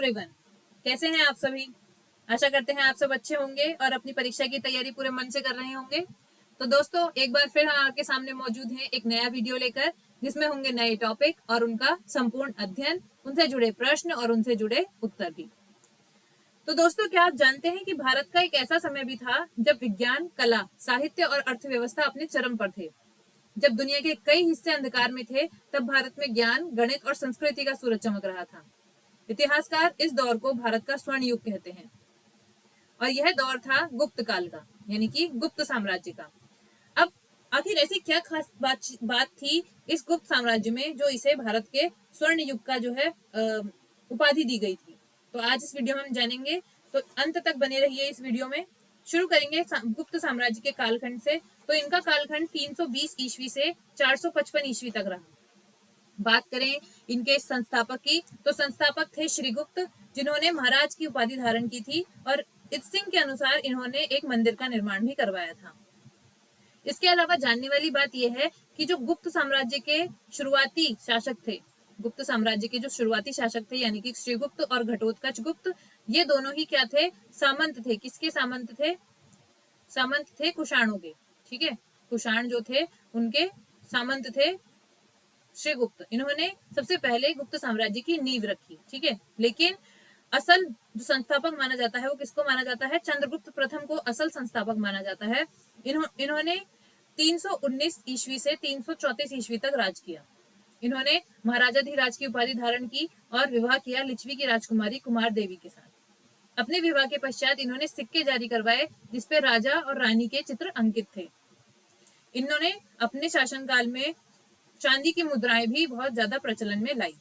Everyone, कैसे हैं आप सभी। आशा करते हैं आप सब अच्छे होंगे और अपनी परीक्षा की तैयारी पूरे मन से कर रहे होंगे। तो दोस्तों, एक बार फिर हम आपके सामने मौजूद हैं एक नया वीडियो लेकर, जिसमें होंगे नए टॉपिक और उनका संपूर्ण अध्ययन, उनसे जुड़े प्रश्न और उनसे जुड़े उत्तर भी। तो दोस्तों, क्या आप जानते हैं कि भारत का एक ऐसा समय भी था जब विज्ञान, कला, साहित्य और अर्थव्यवस्था अपने चरम पर थे। जब दुनिया के कई हिस्से अंधकार में थे, तब भारत में ज्ञान, गणित और संस्कृति का सूरज चमक रहा था। इतिहासकार इस दौर को भारत का स्वर्ण युग कहते हैं और यह दौर था गुप्त काल का, यानी कि गुप्त साम्राज्य का। अब आखिर ऐसी क्या खास बात थी इस गुप्त साम्राज्य में जो इसे भारत के स्वर्ण युग का जो है उपाधि दी गई थी। तो आज इस वीडियो में हम जानेंगे, तो अंत तक बने रहिए इस वीडियो में। शुरू करेंगे गुप्त साम्राज्य के कालखंड से। तो इनका कालखंड 320 ईस्वी से 455 ईस्वी तक रहा। बात करें इनके संस्थापक की, तो संस्थापक थे श्रीगुप्त, जिन्होंने महाराज की उपाधि धारण की थी और इत्सिंग के अनुसार इन्होंने एक मंदिर का निर्माण भी करवाया था। इसके अलावा जानने वाली बात यह है कि जो गुप्त साम्राज्य के शुरुआती शासक थे, गुप्त साम्राज्य के जो शुरुआती शासक थे यानी कि श्रीगुप्त और घटोत्कच गुप्त, ये दोनों ही क्या थे? सामंत थे। किसके सामंत थे? सामंत थे कुषाणों के। ठीक है, कुषाण जो थे उनके सामंत थे श्रीगुप्त। इन्होंने सबसे पहले गुप्त साम्राज्य की नींव रखी। ठीक है, लेकिन असल जो संस्थापक माना जाता है वो किसको माना जाता है? चंद्रगुप्त प्रथम को असल संस्थापक माना जाता है। इन्होंने 319 ईस्वी से 334 ईस्वी तक राज किया। इन्होंने महाराजाधिराज की उपाधि धारण की और विवाह किया लिच्छवी की राजकुमारी कुमार देवी के साथ। अपने विवाह के पश्चात इन्होंने सिक्के जारी करवाए जिसपे राजा और रानी के चित्र अंकित थे। इन्होंने अपने शासनकाल में चांदी की मुद्राएं भी बहुत ज्यादा प्रचलन में लाई।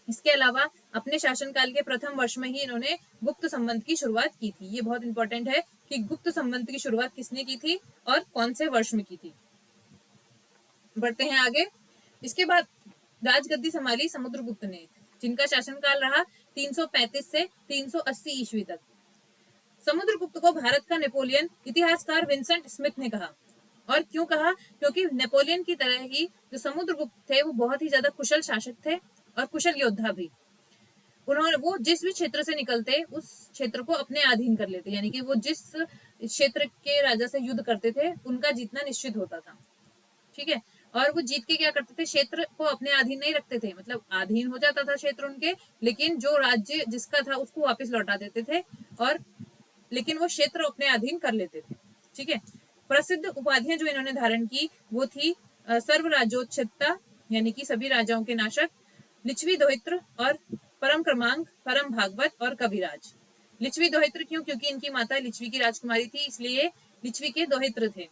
इसके अलावा अपने शासनकाल के प्रथम वर्ष में ही इन्होंने गुप्त संबंध की शुरुआत की थी। ये बहुत इंपॉर्टेंट है कि गुप्त संबंध की शुरुआत किसने की थी और कौन से वर्ष में की थी। बढ़ते हैं आगे। इसके बाद राजगद्दी संभाली समुद्रगुप्त ने, जिनका शासनकाल रहा 335 से 380 ईस्वी तक। समुद्रगुप्त को भारत का नेपोलियन इतिहासकार विंसेंट स्मिथ ने कहा। और क्यों कहा? क्योंकि नेपोलियन की तरह ही जो समुद्रगुप्त थे वो बहुत ही ज्यादा कुशल शासक थे और कुशल योद्धा भी। वो जिस भी क्षेत्र से निकलते उस क्षेत्र को अपने अधीन कर लेते, यानी कि वो जिस क्षेत्र के राजा से युद्ध करते थे उनका जीतना निश्चित होता था। ठीक है, और वो जीत के क्या करते थे? क्षेत्र को अपने अधीन नहीं रखते थे, मतलब अधीन हो जाता था क्षेत्र उनके, लेकिन जो राज्य जिसका था उसको वापस लौटा देते थे और लेकिन वो क्षेत्र अपने अधीन कर लेते थे। ठीक है, प्रसिद्ध उपाधियां जो इन्होंने धारण की वो थी सर्व राज्योच्छिता, यानी कि सभी राजाओं के नाशक, लिच्छवी दोहित्र और परम क्रमांक, परम भागवत और कविराज। लिच्छवी दोहित्र क्यों? क्योंकि इनकी माता लिच्छवी की राजकुमारी थी, इसलिए लिच्छवी के दोहित्र थे।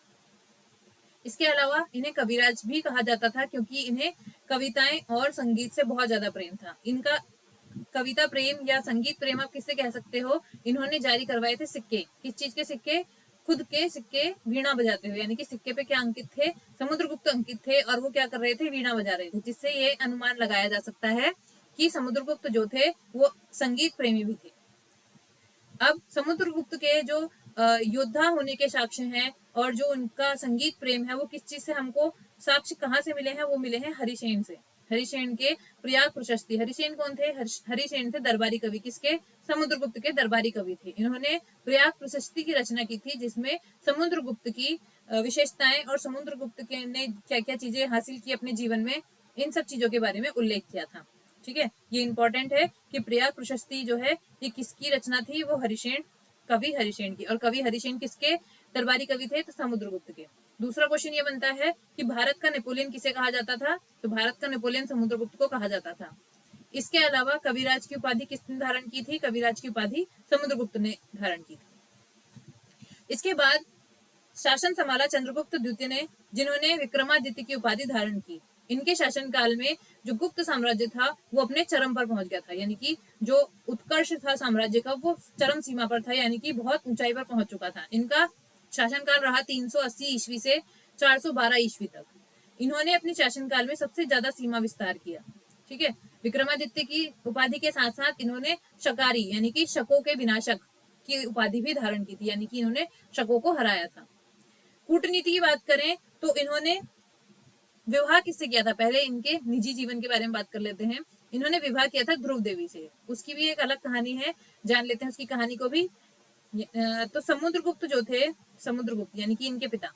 इसके अलावा इन्हें कविराज भी कहा जाता था क्योंकि इन्हें कविताएं और संगीत से बहुत ज्यादा प्रेम था। इनका कविता प्रेम या संगीत प्रेम आप किससे कह सकते हो? इन्होंने जारी करवाए थे सिक्के। किस चीज के सिक्के? खुद के सिक्के वीणा बजाते हुए, यानी कि सिक्के पे क्या अंकित थे? समुद्रगुप्त अंकित थे और वो क्या कर रहे थे? वीणा बजा रहे थे, जिससे ये अनुमान लगाया जा सकता है कि समुद्रगुप्त जो थे वो संगीत प्रेमी भी थे। अब समुद्रगुप्त के जो योद्धा होने के साक्ष्य हैं और जो उनका संगीत प्रेम है वो किस चीज से हमको साक्ष्य कहाँ से मिले हैं? वो मिले हैं हरिसेन से। हरिसेन के प्रयाग प्रशस्ति। हरिसेन कौन थे? हरिसेन थे दरबारी कवि। किसके? समुद्रगुप्त के दरबारी कवि थे। इन्होंने प्रयाग प्रशस्ति की रचना की थी जिसमें समुद्रगुप्त की विशेषताएं और समुद्रगुप्त के ने क्या क्या चीजें हासिल की अपने जीवन में, इन सब चीजों के बारे में उल्लेख किया था। ठीक है, ये इंपॉर्टेंट है कि प्रयाग प्रशस्ति जो है ये किसकी रचना थी? वो हरिसेन, कवि हरिसेन की। और कवि हरिसेन किसके दरबारी कवि थे? तो समुद्रगुप्त के। दूसरा क्वेश्चन ये बनता है कि भारत का नेपोलियन किसे कहा जाता था? तो भारत का नेपोलियन समुद्रगुप्त को कहा जाता था। इसके अलावा कविराज की उपाधि किसने धारण की थी? कविराज की उपाधि समुद्रगुप्त ने धारण की थी। इसके बाद शासन संभाला चंद्रगुप्त द्वितीय ने, जिन्होंने विक्रमादित्य की उपाधि धारण की। इनके शासनकाल में जो गुप्त साम्राज्य था वो अपने चरम पर पहुंच गया था, यानी कि जो उत्कर्ष था साम्राज्य का वो चरम सीमा पर था, यानी कि बहुत ऊंचाई पर पहुंच चुका था। इनका शासनकाल रहा 380 ईस्वी से 412 ईस्वी तक। इन्होंने अपने शासनकाल में सबसे ज्यादा सीमा विस्तार किया। ठीक है, विक्रमादित्य की उपाधि के साथ साथ इन्होंने शकारी, यानी कि शकों के विनाशक की उपाधि भी धारण की थी, यानी कि इन्होंने शकों को हराया था। कूटनीति की बात करें तो इन्होंने विवाह किससे किया था? पहले इनके निजी जीवन के बारे में बात कर लेते हैं। इन्होंने विवाह किया था ध्रुव देवी से। उसकी भी एक अलग कहानी है, जान लेते हैं उसकी कहानी को भी। तो समुद्रगुप्त जो थे, समुद्रगुप्त यानी कि इनके पिता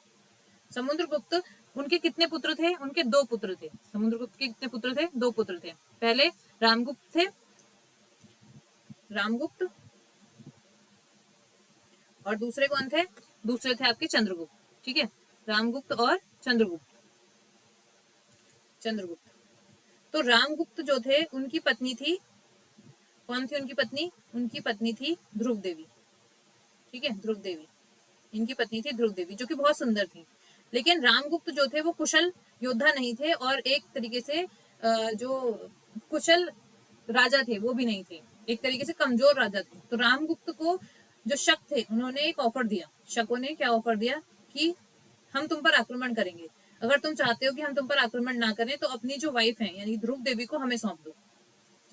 समुद्रगुप्त, उनके कितने पुत्र थे? उनके 2 पुत्र थे। समुद्रगुप्त के कितने पुत्र थे? 2 पुत्र थे। पहले रामगुप्त थे, रामगुप्त, और दूसरे कौन थे? दूसरे थे आपके चंद्रगुप्त। ठीक है, रामगुप्त और चंद्रगुप्त। चंद्रगुप्त तो रामगुप्त जो थे उनकी पत्नी थी, कौन थी उनकी पत्नी? उनकी पत्नी थी ध्रुव देवी। ठीक है, ध्रुव देवी, इनकी पत्नी थी ध्रुव देवी, जो कि बहुत सुंदर थी। लेकिन रामगुप्त जो थे वो कुशल योद्धा नहीं थे, और एक तरीके से जो कुशल राजा थे वो भी नहीं थे, एक तरीके से कमजोर राजा थे। तो रामगुप्त को जो शक थे, उन्होंने एक ऑफर दिया। शकों ने क्या ऑफर दिया कि हम तुम पर आक्रमण करेंगे, अगर तुम चाहते हो कि हम तुम पर आक्रमण ना करें तो अपनी जो वाइफ है यानी ध्रुव देवी को हमें सौंप दो।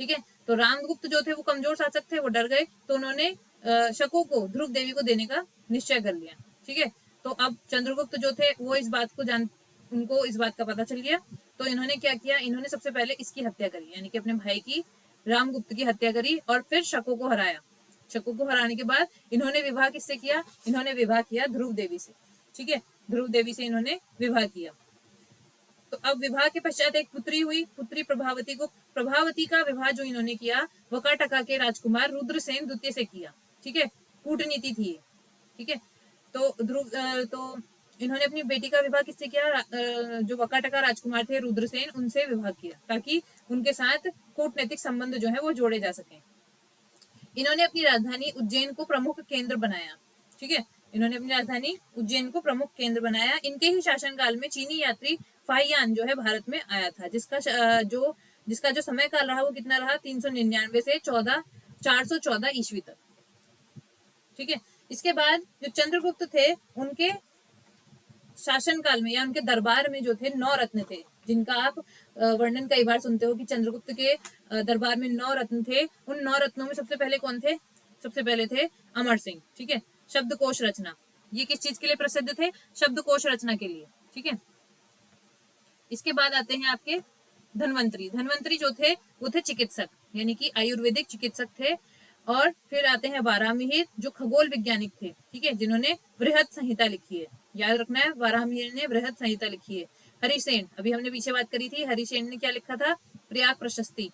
ठीक है, तो रामगुप्त जो थे वो कमजोर शासक थे, वो डर गए, तो उन्होंने शकों को ध्रुव देवी को देने का निश्चय कर लिया। ठीक है, तो अब चंद्रगुप्त जो थे वो इस बात को उनको इस बात का पता चल गया, तो इन्होंने क्या किया? इन्होंने सबसे पहले इसकी हत्या करी, यानी कि अपने भाई की, रामगुप्त की हत्या करी, और फिर शकों को हराया। शकों को हराने के बाद इन्होंने विवाह किससे किया? इन्होंने विवाह किया ध्रुव देवी से। ठीक है, ध्रुव देवी से इन्होंने विवाह किया। तो अब विवाह के पश्चात एक पुत्री हुई, पुत्री प्रभावती का विवाह जो इन्होंने किया वकाटका के राजकुमार रुद्रसेन द्वितीय से किया। ठीक है, कूटनीति थी। ठीक है, तो तो इन्होंने अपनी बेटी का विवाह किससे किया? जो वकाटका राजकुमार थे रुद्रसेन, उनसे विवाह किया, ताकि उनके साथ कूटनैतिक संबंध जो है वो जोड़े जा सके। इन्होंने अपनी राजधानी उज्जैन को प्रमुख केंद्र बनाया। ठीक है, इन्होंने अपनी राजधानी उज्जैन को प्रमुख केंद्र बनाया। इनके ही शासनकाल में चीनी यात्री फाहियान जो है भारत में आया था, जिसका जो समय काल रहा वो कितना रहा? 399 से 414 ईस्वी तक। ठीक है, इसके बाद जो चंद्रगुप्त थे उनके शासनकाल में या उनके दरबार में जो थे 9 रत्न थे, जिनका आप वर्णन कई बार सुनते हो कि चंद्रगुप्त के दरबार में 9 रत्न थे। उन 9 रत्नों में सबसे पहले कौन थे? सबसे पहले थे अमर सिंह। ठीक है, शब्दकोश रचना, ये किस चीज के लिए प्रसिद्ध थे? शब्दकोश रचना के लिए। ठीक है, इसके बाद आते हैं आपके धन्वंतरी। धन्वंतरी जो थे वो थे चिकित्सक, यानी कि आयुर्वेदिक चिकित्सक थे। और फिर आते हैं वाराहमिहिर, जो खगोल वैज्ञानिक थे। ठीक है, जिन्होंने बृहद संहिता लिखी है, याद रखना है, वाराहमिहिर ने बृहद संहिता लिखी है। हरिसेन, अभी हमने पीछे बात करी थी, हरिसेन ने क्या लिखा था? प्रयाग प्रशस्ति,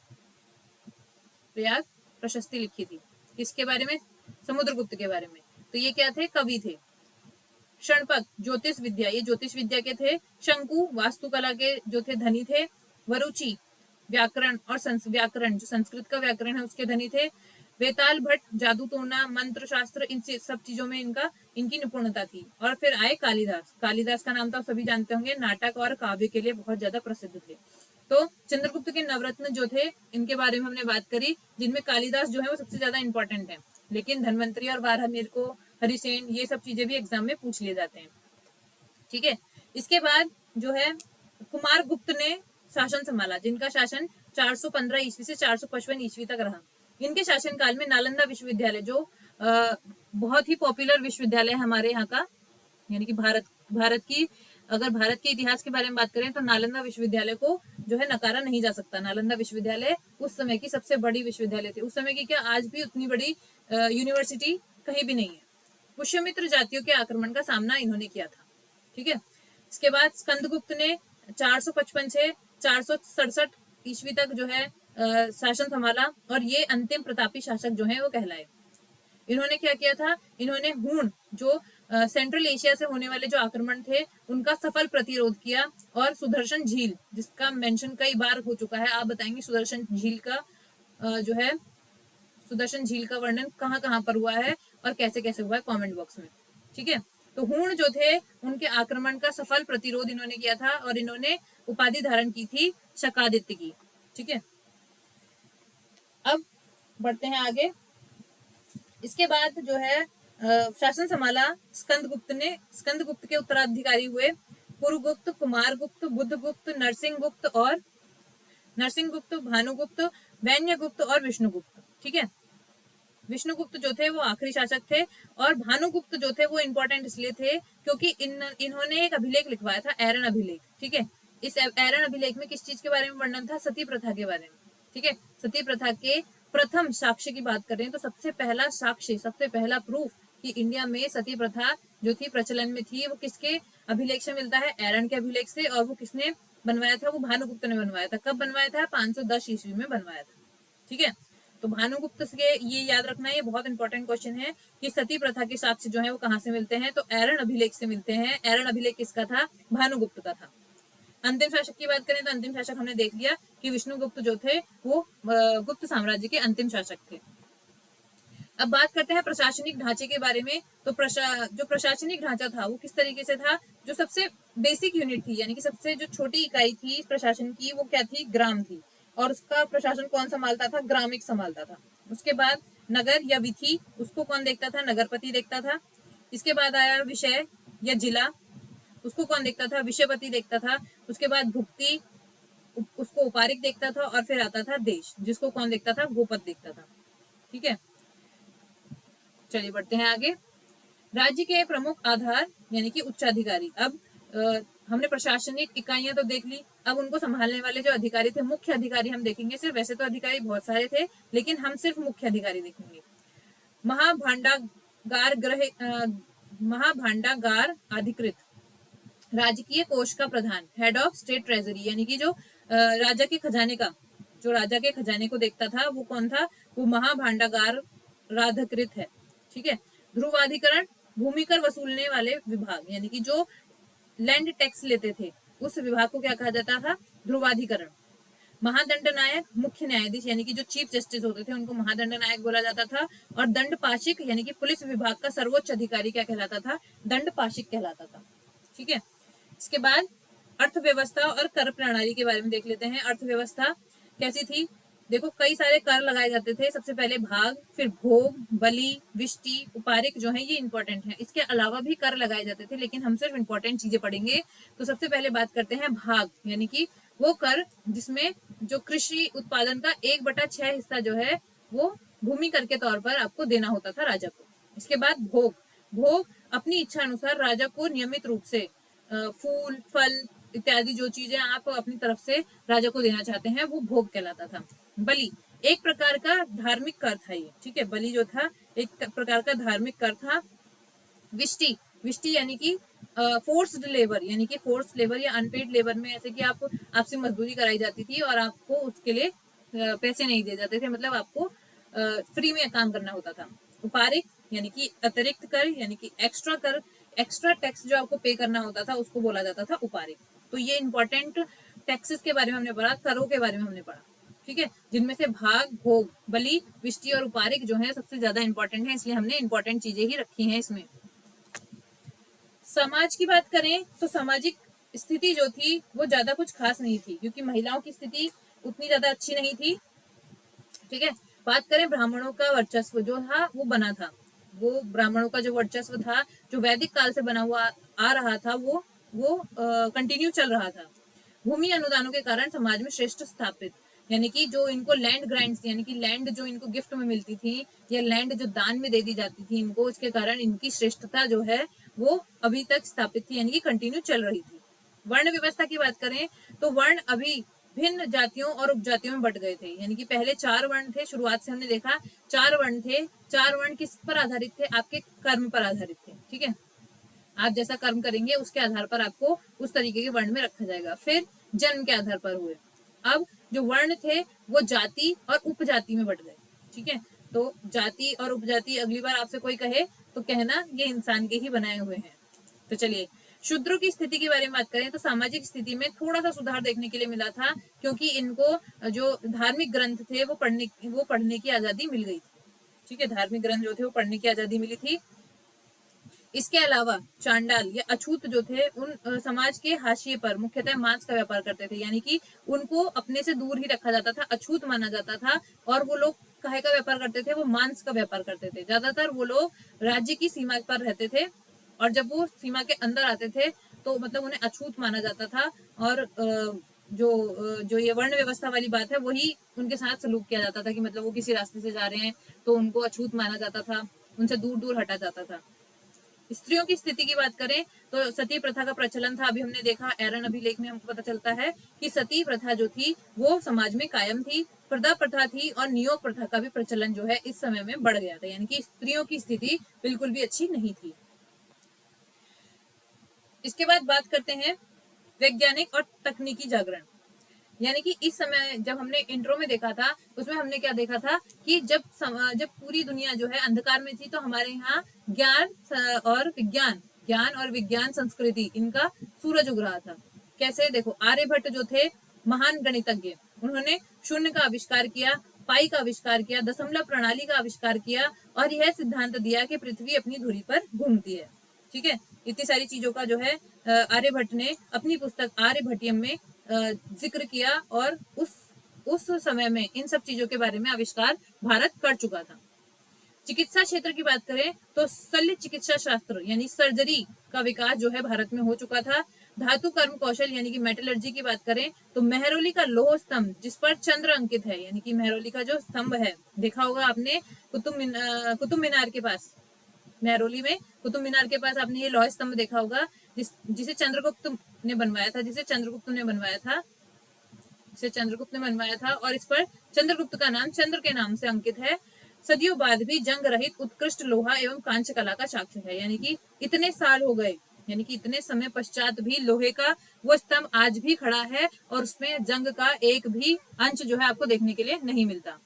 प्रयाग प्रशस्ति लिखी थी। किसके बारे में? समुद्रगुप्त के बारे में। तो ये क्या थे? कवि थे। क्षणपक, ज्योतिष विद्या, ये ज्योतिष विद्या के थे। शंकु, वास्तुकला के जो थे धनी थे। वरुचि, व्याकरण और व्याकरण, जो संस्कृत का व्याकरण है उसके धनी थे। वेताल भट्ट, जादू टोना, मंत्र शास्त्र, इन सब चीजों में इनकी निपुणता थी। और फिर आए कालिदास। कालिदास का नाम तो आप सभी जानते होंगे, नाटक और काव्य के लिए बहुत ज्यादा प्रसिद्ध थे। तो चंद्रगुप्त के नवरत्न जो थे, इनके बारे में हमने बात करी, जिनमें कालिदास जो है वो सबसे ज्यादा इंपॉर्टेंट है। लेकिन धन्वंतरी और वाराहमिहिर को, हरिसेन, ये सब चीजें भी एग्जाम में पूछ लिए जाते हैं। ठीक है, इसके बाद जो है कुमार गुप्त ने शासन संभाला, जिनका शासन 415 ईस्वी से 455 ईस्वी तक रहा। इनके शासनकाल में नालंदा विश्वविद्यालय, जो बहुत ही पॉपुलर विश्वविद्यालय है हमारे यहाँ का, यानी कि भारत के इतिहास के बारे में बात करें तो नालंदा विश्वविद्यालय को जो है नकारा नहीं जा सकता। नालंदा विश्वविद्यालय उस समय की सबसे बड़ी विश्वविद्यालय थी। उस समय की क्या, आज भी उतनी बड़ी यूनिवर्सिटी कहीं भी नहीं है। पुष्यमित्र जातियों के आक्रमण का सामना इन्होंने किया था। ठीक है, इसके बाद स्कंदगुप्त ने 455 से 467 ईस्वी तक जो है शासन संभाला, और ये अंतिम प्रतापी शासक जो है वो कहलाए। इन्होंने क्या किया था? इन्होंने हूण, जो सेंट्रल एशिया से होने वाले जो आक्रमण थे उनका सफल प्रतिरोध किया। और सुदर्शन झील, जिसका मेंशन कई बार हो चुका है, आप बताएंगे सुदर्शन झील का जो है सुदर्शन झील का वर्णन कहाँ कहाँ पर हुआ है और कैसे कैसे हुआ है, कमेंट बॉक्स में। ठीक है, तो हूण जो थे उनके आक्रमण का सफल प्रतिरोध इन्होंने किया था, और इन्होंने उपाधि धारण की थी शकादित्य की। ठीक है, अब बढ़ते हैं आगे। इसके बाद जो है शासन संभाला स्कंदगुप्त ने। स्कंदगुप्त के उत्तराधिकारी हुए पुरुगुप्त, कुमारगुप्त, बुद्धगुप्त, नरसिंहगुप्त, भानुगुप्त, वैन्यगुप्त और विष्णुगुप्त। ठीक है, विष्णुगुप्त जो थे वो आखिरी शासक थे, और भानुगुप्त जो थे वो इंपॉर्टेंट इसलिए थे क्योंकि इन्होंने एक अभिलेख लिखवाया था, एरन अभिलेख। ठीक है, इस एरन अभिलेख में किस चीज के बारे में वर्णन था? सती प्रथा के बारे में। ठीक है। सती प्रथा के प्रथम साक्ष्य की बात करें तो सबसे पहला साक्ष्य, सबसे पहला प्रूफ कि इंडिया में सती प्रथा जो थी प्रचलन में थी, वो किसके अभिलेख से मिलता है? एरन के अभिलेख से। और वो किसने बनवाया था? वो भानुगुप्त ने बनवाया था। कब बनवाया था? 510 ईस्वी में बनवाया था। ठीक है। तो भानुगुप्त से ये याद रखना है, ये बहुत इंपॉर्टेंट क्वेश्चन है कि सती प्रथा के साक्ष्य जो है वो कहाँ से मिलते हैं? तो एरन अभिलेख से मिलते हैं। एरन अभिलेख किसका था? भानुगुप्त का था। अंतिम शासक की बात करें तो अंतिम शासक हमने देख लिया कि विष्णुगुप्त जो थे वो गुप्त साम्राज्य के अंतिम शासक थे। अब बात करते हैं प्रशासनिक ढांचे के बारे में। तो जो प्रशासनिक ढांचा था वो किस तरीके से था? जो सबसे बेसिक यूनिट थी, यानी कि सबसे जो छोटी इकाई थी प्रशासन की, वो क्या थी? ग्राम थी। और उसका प्रशासन कौन संभालता था? ग्रामिक संभालता था। उसके बाद नगर या विधि, उसको कौन देखता था? नगरपति देखता था। इसके बाद आया विषय या जिला, उसको कौन देखता था? विषयपति देखता था। उसके बाद भुक्ति, उसको उपारिक देखता था। और फिर आता था देश, जिसको कौन देखता था? गोपद देखता था। ठीक है, चलिए बढ़ते हैं आगे। राज्य के प्रमुख आधार यानी कि उच्चाधिकारी। अब हमने प्रशासनिक इकाइयां तो देख ली, अब उनको संभालने वाले जो अधिकारी थे, मुख्य अधिकारी हम देखेंगे सिर्फ। वैसे तो अधिकारी बहुत सारे थे, लेकिन हम सिर्फ मुख्य अधिकारी देखेंगे। महाभांडागार अधिकृत, राजकीय कोष का प्रधान, हेड ऑफ स्टेट ट्रेजरी, यानी कि जो राजा के खजाने का, जो राजा के खजाने को देखता था वो कौन था? वो महाभांडागार राधिकृत है। ठीक है। ध्रुवाधिकरण, भूमि कर वसूलने वाले विभाग, यानी कि जो लैंड टैक्स लेते थे उस विभाग को क्या कहा जाता था? ध्रुवाधिकरण। महादंड नायक, मुख्य न्यायाधीश, यानी कि जो चीफ जस्टिस होते थे उनको महादंड नायक बोला जाता था। और दंड पाशिक, यानी कि पुलिस विभाग का सर्वोच्च अधिकारी क्या कहलाता था? दंड पाशिक कहलाता था। ठीक है। इसके बाद अर्थव्यवस्था और कर प्रणाली के बारे में देख लेते हैं। अर्थव्यवस्था कैसी थी? देखो, कई सारे कर लगाए जाते थे। सबसे पहले भाग, फिर भोग, बलि, विष्टि, उपारिक जो है ये इंपॉर्टेंट है। इसके अलावा भी कर लगाए जाते थे, लेकिन हम सिर्फ इंपॉर्टेंट चीजें पढ़ेंगे। तो सबसे पहले बात करते हैं भाग, यानी कि वो कर जिसमें जो कृषि उत्पादन का 1/6 हिस्सा जो है वो भूमि कर के तौर पर आपको देना होता था राजा को। इसके बाद भोग, भोग अपनी इच्छा अनुसार राजा को नियमित रूप से फूल, फल इत्यादि जो चीजें आप अपनी तरफ से राजा को देना चाहते हैं वो भोग कहलाता था। बलि एक प्रकार का धार्मिक कर था ये। ठीक है, बलि जो था एक प्रकार का धार्मिक कर था। विष्टि, विष्टि यानी कि फोर्स्ड लेबर, यानी कि फोर्स लेबर या अनपेड लेबर में ऐसे कि आपसे मजदूरी कराई जाती थी और आपको उसके लिए पैसे नहीं दिए जाते थे, मतलब आपको फ्री में काम करना होता था। उपारिक यानी कि अतिरिक्त कर, यानी कि एक्स्ट्रा कर, एक्स्ट्रा टैक्स जो आपको पे करना होता था उसको बोला जाता था उपारिक। तो ये इंपॉर्टेंट टैक्सेस के बारे में हमने पढ़ा, करों के बारे में हमने पढ़ा। ठीक है, जिनमें से भाग, भोग, बलि, विष्टि और उपारिक जो है सबसे ज्यादा इंपॉर्टेंट है, इसलिए हमने इंपॉर्टेंट चीजें ही रखी हैं इसमें। समाज की बात करें तो सामाजिक स्थिति जो थी वो ज्यादा कुछ खास नहीं थी, क्योंकि महिलाओं की स्थिति उतनी ज्यादा अच्छी नहीं थी। ठीक है। बात करें ब्राह्मणों का वर्चस्व जो था वो बना था, वो ब्राह्मणों का जो वर्चस्व था जो वैदिक काल से बना हुआ आ रहा था वो कंटिन्यू चल रहा था। भूमि अनुदानों के कारण समाज में श्रेष्ठ स्थापित, यानी कि जो इनको लैंड ग्रांट्स, यानी कि लैंड जो इनको गिफ्ट में मिलती थी या लैंड जो दान में दे दी जाती थी इनको, इसके कारण इनकी श्रेष्ठता जो है वो अभी तक स्थापित थी, यानी कि कंटिन्यू चल रही थी। वर्ण व्यवस्था की बात करें तो वर्ण अभी भिन्न जातियों और उपजातियों में बट गए थे, यानी कि पहले 4 वर्ण थे, शुरुआत से हमने देखा 4 वर्ण थे। 4 वर्ण किस पर आधारित थे? आपके कर्म पर आधारित थे। ठीक है, आप जैसा कर्म करेंगे उसके आधार पर आपको उस तरीके के वर्ण में रखा जाएगा। फिर जन्म के आधार पर हुए। अब जो वर्ण थे वो जाति और उपजाति में बट गए। ठीक है, तो जाति और उपजाति अगली बार आपसे कोई कहे तो कहना ये इंसान के ही बनाए हुए हैं। तो चलिए, शूद्रों की स्थिति के बारे में बात करें तो सामाजिक स्थिति में थोड़ा सा सुधार देखने के लिए मिला था, क्योंकि इनको जो धार्मिक ग्रंथ थे वो पढ़ने की आजादी मिल गई थी। ठीक है, धार्मिक ग्रंथ जो थे वो पढ़ने की आजादी मिली थी। इसके अलावा चांडाल या अछूत जो थे उन समाज के हाशिए पर मुख्यतः मांस का व्यापार करते थे, यानी कि उनको अपने से दूर ही रखा जाता था, अछूत माना जाता था। और वो लोग काहे का व्यापार करते थे? वो मांस का व्यापार करते थे। ज्यादातर वो लोग राज्य की सीमा पर रहते थे, और जब वो सीमा के अंदर आते थे तो मतलब उन्हें अछूत माना जाता था। और जो ये वर्ण व्यवस्था वाली बात है वही उनके साथ सलूक किया जाता था, कि मतलब वो किसी रास्ते से जा रहे हैं तो उनको अछूत माना जाता था, उनसे दूर दूर हटा जाता था। स्त्रियों की स्थिति की बात करें तो सती प्रथा का प्रचलन था। अभी हमने देखा एरन अभिलेख में हमको पता चलता है कि सती प्रथा जो थी वो समाज में कायम थी, पर्दा प्रथा थी और नियोग प्रथा का भी प्रचलन जो है इस समय में बढ़ गया था, यानी कि स्त्रियों की स्थिति बिल्कुल भी अच्छी नहीं थी। इसके बाद बात करते हैं वैज्ञानिक और तकनीकी जागरण। यानी कि इस समय जब हमने इंट्रो में देखा था उसमें हमने क्या देखा था कि जब पूरी दुनिया जो है अंधकार में थी तो हमारे यहाँ ज्ञान और विज्ञान संस्कृति इनका सूरज उग रहा था। कैसे? देखो, आर्यभट्ट जो थे महान गणितज्ञ, उन्होंने शून्य का आविष्कार किया, पाई का आविष्कार किया, दशमलव प्रणाली का आविष्कार किया और यह सिद्धांत दिया कि पृथ्वी अपनी धुरी पर घूमती है। ठीक है, इतनी सारी चीजों का जो है आर्यभट्ट ने अपनी पुस्तक आर्यभट्टियम में जिक्र किया और उस समय में इन सब चीजों के बारे में आविष्कार भारत कर चुका था। चिकित्सा क्षेत्र की बात करें तो शल्य चिकित्सा शास्त्र यानी सर्जरी का विकास जो है भारत में हो चुका था। धातु कर्म कौशल यानी कि मेटलर्जी की बात करें तो मेहरौली का लौह स्तंभ जिस पर चंद्र अंकित है, यानी कि मेहरौली का जो स्तंभ है, देखा होगा आपने कुतुब मीनार के पास, मेहरौली में कुतुब मीनार के पास आपने ये लौह स्तंभ देखा होगा जिसे चंद्रगुप्त ने बनवाया था और इस पर चंद्रगुप्त का नाम चंद्र के नाम से अंकित है। सदियों बाद भी जंग रहित उत्कृष्ट लोहा एवं कांस्य कला का साक्ष्य है, यानी कि इतने साल हो गए, यानी कि इतने समय पश्चात भी लोहे का वो स्तंभ आज भी खड़ा है और उसमें जंग का एक भी अंश जो है आपको देखने के लिए नहीं मिलता।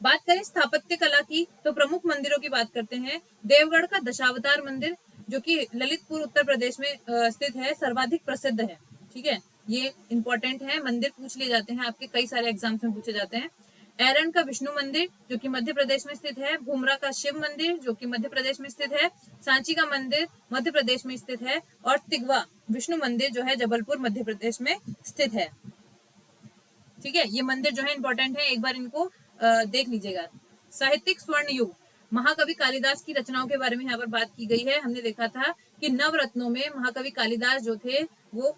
बात करें स्थापत्य कला की तो प्रमुख मंदिरों की बात करते हैं। देवगढ़ का दशावतार मंदिर जो कि ललितपुर उत्तर प्रदेश में स्थित है, सर्वाधिक प्रसिद्ध है। ठीक है, ये इंपॉर्टेंट है, मंदिर पूछ लिए जाते हैं आपके, कई सारे एग्जाम्स में पूछे जाते हैं। एरन का विष्णु मंदिर जो कि मध्य प्रदेश में स्थित है, भूमरा का शिव मंदिर जो कि मध्य प्रदेश में स्थित है, सांची का मंदिर मध्य प्रदेश में स्थित है और तिगवा विष्णु मंदिर जो है जबलपुर मध्य प्रदेश में स्थित है। ठीक है, ये मंदिर जो है इंपॉर्टेंट है, एक बार इनको देख लीजिएगा। साहित्यिक स्वर्ण युग, महाकवि कालिदास की रचनाओं के बारे में यहाँ पर बात की गई है। हमने देखा था कि नवरत्नों में महाकवि कालिदास जो थे वो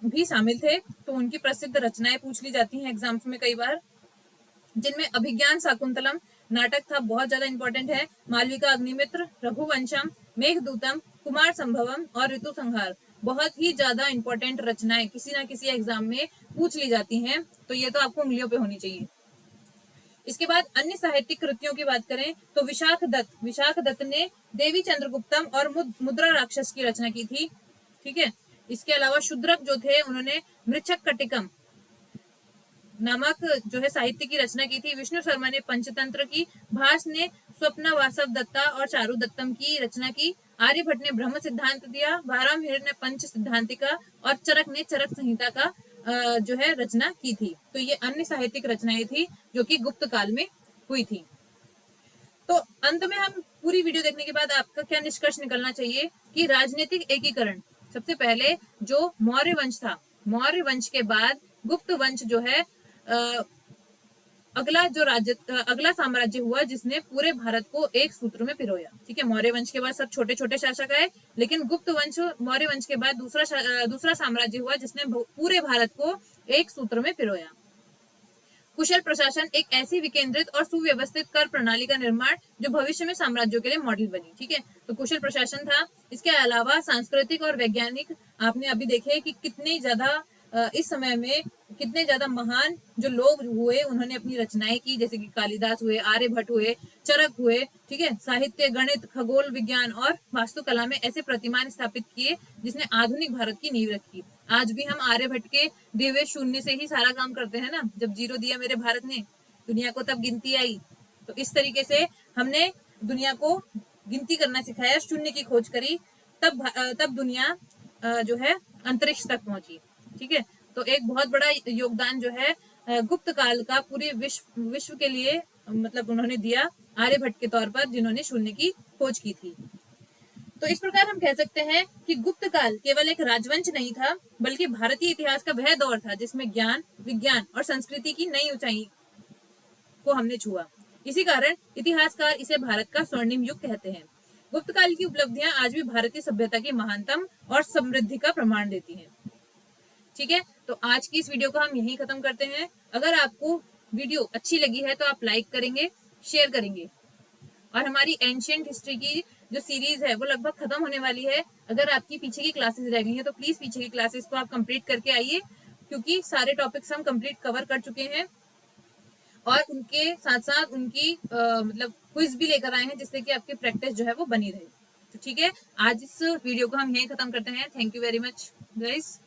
भी शामिल थे, तो उनकी प्रसिद्ध रचनाएं पूछ ली जाती हैं एग्जाम्स में कई बार, जिनमें अभिज्ञान शाकुंतलम नाटक था, बहुत ज्यादा इंपॉर्टेंट है, मालविका अग्निमित्र, रघुवंशम, मेघदूतम, कुमार संभवम और ऋतु संहार, बहुत ही ज्यादा इंपॉर्टेंट रचनाएं किसी ना किसी एग्जाम में पूछ ली जाती हैं, तो ये तो आपको उंगलियों पे होनी चाहिए। इसके बाद अन्य साहित्यिक कृतियों की बात करें तो विशाख दत्त ने देवी चंद्रगुप्तम और मुद्रा राक्षस की रचना की थी। ठीक है, इसके अलावा शूद्रक जो थे उन्होंने मृच्छक कटिकम नामक जो है साहित्य की रचना की थी। विष्णु शर्मा ने पंचतंत्र की, भास ने स्वप्न वासव दत्ता और चारु दत्तम की रचना की, आर्यभट्ट ने ब्रह्म सिद्धांत दिया, बारामहीर ने पंच सिद्धांतिका और चरक ने चरक संहिता का जो है रचना की थी। तो ये अन्य साहित्यिक रचनाएं थी जो कि गुप्त काल में हुई थी। तो अंत में हम पूरी वीडियो देखने के बाद आपका क्या निष्कर्ष निकलना चाहिए कि राजनीतिक एकीकरण, सबसे पहले जो मौर्य वंश था, मौर्य वंश के बाद गुप्त वंश जो है अगला साम्राज्य हुआ जिसने पूरे भारत को एक सूत्र में पिरोया। ठीक है, मौर्य वंश के बाद सब छोटे छोटे शासक आए, लेकिन गुप्त वंश मौर्य वंश के बाद दूसरा साम्राज्य हुआ जिसने पूरे भारत को एक सूत्र में पिरोया। कुशल प्रशासन, एक ऐसी विकेंद्रित और सुव्यवस्थित कर प्रणाली का निर्माण जो भविष्य में साम्राज्यों के लिए मॉडल बनी। ठीक है, तो कुशल प्रशासन था। इसके अलावा सांस्कृतिक और वैज्ञानिक, आपने अभी देखे कि कितने ज्यादा इस समय में कितने ज्यादा महान जो लोग हुए, उन्होंने अपनी रचनाएं की, जैसे कि कालिदास हुए, आर्यभट्ट हुए, चरक हुए। ठीक है, साहित्य, गणित, खगोल विज्ञान और वास्तुकला में ऐसे प्रतिमान स्थापित किए जिसने आधुनिक भारत की नींव रखी। आज भी हम आर्यभट्ट के दिए हुए शून्य से ही सारा काम करते हैं ना, जब जीरो दिया मेरे भारत ने दुनिया को तब गिनती आई। तो इस तरीके से हमने दुनिया को गिनती करना सिखाया, शून्य की खोज करी, तब दुनिया जो है अंतरिक्ष तक पहुंची। ठीक है, तो एक बहुत बड़ा योगदान जो है गुप्त काल का पूरे विश्व के लिए मतलब उन्होंने दिया आर्यभट्ट के तौर पर, जिन्होंने शून्य की खोज की थी। तो इस प्रकार हम कह सकते हैं कि गुप्त काल केवल एक राजवंश नहीं था, बल्कि भारतीय इतिहास का वह दौर था जिसमें ज्ञान, विज्ञान और संस्कृति की नई ऊंचाई को हमने छुआ। इसी कारण इतिहासकार इसे भारत का स्वर्णिम युग कहते हैं। गुप्त काल की उपलब्धियां आज भी भारतीय सभ्यता की महानतम और समृद्धि का प्रमाण देती हैं। ठीक है, तो आज की इस वीडियो को हम यहीं खत्म करते हैं। अगर आपको वीडियो अच्छी लगी है तो आप लाइक करेंगे, शेयर करेंगे, और हमारी एंशिएंट हिस्ट्री की जो सीरीज है वो लगभग खत्म होने वाली है। अगर आपकी पीछे की क्लासेस रह गई हैं तो प्लीज पीछे की क्लासेस को आप कंप्लीट करके आइए, क्योंकि सारे टॉपिक्स हम कंप्लीट कवर कर चुके हैं और उनके साथ साथ उनकी मतलब क्विज भी लेकर आए हैं, जिससे कि आपकी प्रैक्टिस जो है वो बनी रहे। तो ठीक है, आज इस वीडियो को हम यहीं खत्म करते हैं। Thank you very much guys.